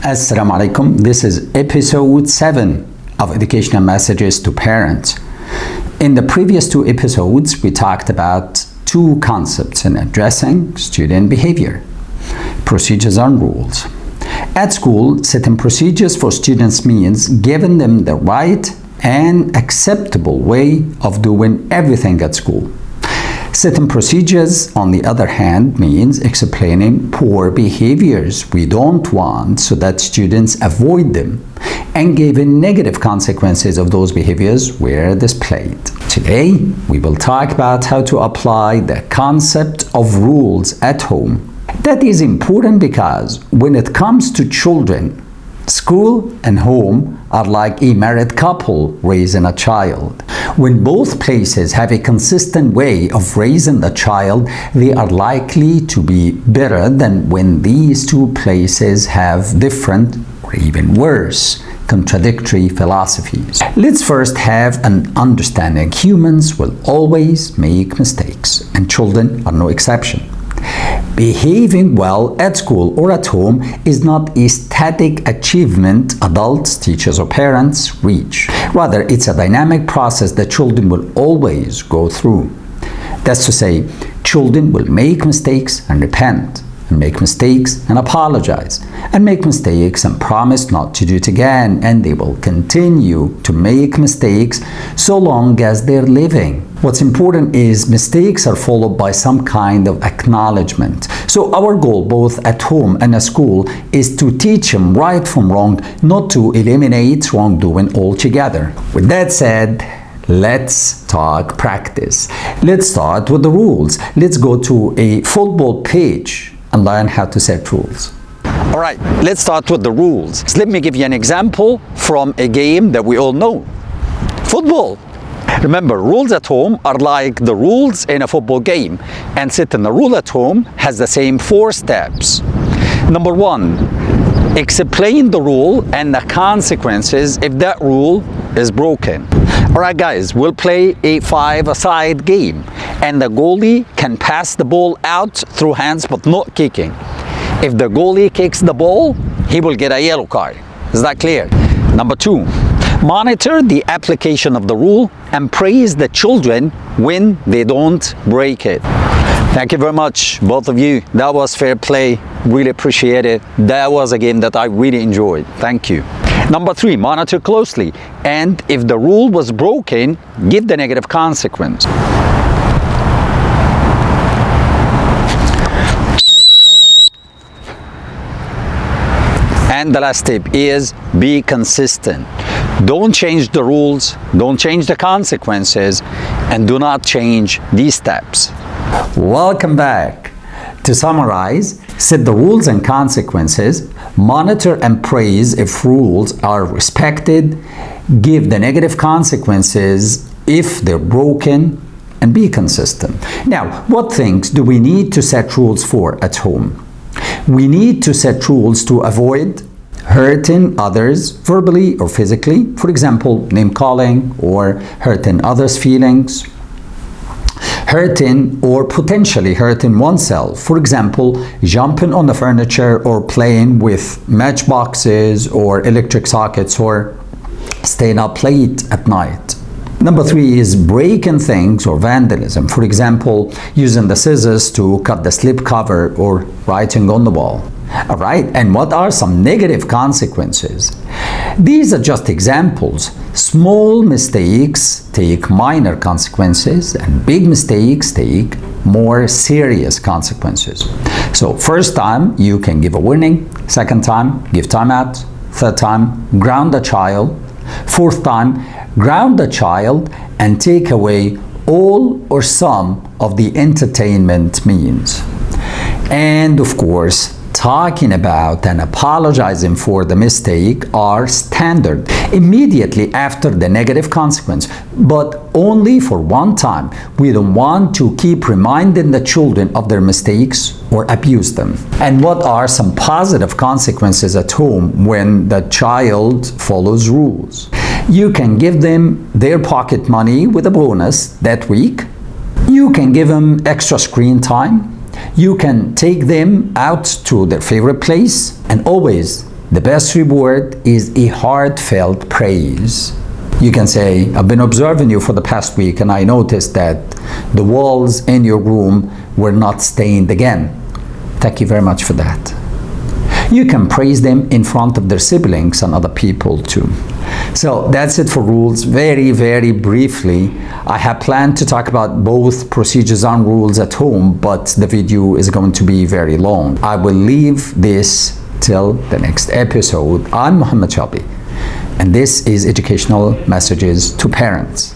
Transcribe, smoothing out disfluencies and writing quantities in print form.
Assalamu alaikum. This is episode 7 of Educational Messages to Parents. In the previous 2 episodes, we talked about 2 concepts in addressing student behavior: procedures and rules. At school, setting procedures for students means giving them the right and acceptable way of doing everything at school. Setting procedures, on the other hand, means explaining poor behaviors we don't want so that students avoid them and giving negative consequences of those behaviors where displayed. Today, we will talk about how to apply the concept of rules at home. That is important because when it comes to children, school and home are like a married couple raising a child. When both places have a consistent way of raising the child, they are likely to be better than when these 2 places have different, or even worse, contradictory philosophies. Let's first have an understanding. Humans will always make mistakes, and children are no exception. Behaving well at school or at home is not a static achievement adults, teachers, or parents reach. Rather, it's a dynamic process that children will always go through. That's to say, children will make mistakes and repent, and make mistakes and apologize, and make mistakes and promise not to do it again, and they will continue to make mistakes so long as they're living. What's important is mistakes are followed by some kind of acknowledgement. So our goal both at home and at school is to teach them right from wrong, not to eliminate wrongdoing altogether. With that said, let's talk practice. Let's start with the rules. Let's go to a football page and learn how to set rules. All right, let's start with the rules. So let me give you an example from a game that we all know. Football. Remember, rules at home are like the rules in a football game, and setting the rule at home has the same 4 steps. Number 1, explain the rule and the consequences if that rule is broken. All right, guys, we'll play a 5-a-side game, and the goalie can pass the ball out through hands but not kicking. If the goalie kicks the ball, he will get a yellow card. Is that clear? Number 2, monitor the application of the rule and praise the children when they don't break it. Thank you very much, both of you. That was fair play. Really appreciate it. That was a game that I really enjoyed. Thank you. Number 3, monitor closely, and if the rule was broken, give the negative consequence. And the last tip is be consistent. Don't change the rules, don't change the consequences, and do not change these steps. Welcome back. To summarize, set the rules and consequences, monitor and praise if rules are respected, give the negative consequences if they're broken, and be consistent. Now, what things do we need to set rules for at home? We need to set rules to avoid hurting others verbally or physically. For example, name calling or hurting others' feelings. Hurting or potentially hurting oneself. For example, jumping on the furniture or playing with matchboxes or electric sockets or staying up late at night. Number 3 is breaking things or vandalism. For example, using the scissors to cut the slipcover or writing on the wall. All right, and what are some negative consequences? These are just examples. Small mistakes take minor consequences, and big mistakes take more serious consequences. So first time, you can give a warning. Second time, give timeout. Third time, ground the child. Fourth time, ground the child and take away all or some of the entertainment means. And of course, talking about and apologizing for the mistake are standard immediately after the negative consequence, but only for one time. We don't want to keep reminding the children of their mistakes or abuse them. And what are some positive consequences at home when the child follows rules? You can give them their pocket money with a bonus that week. You can give them extra screen time. You can take them out to their favorite place, and always The best reward is a heartfelt praise. You can say, I've been observing you for the past week and I noticed that the walls in your room were not stained again. Thank you very much for that. You can praise them in front of their siblings and other people too. So that's it for rules. Very, very briefly, I have planned to talk about both procedures and rules at home, but the video is going to be very long. I will leave this till the next episode. I'm Muhammad Shelby, and this is Educational Messages to Parents.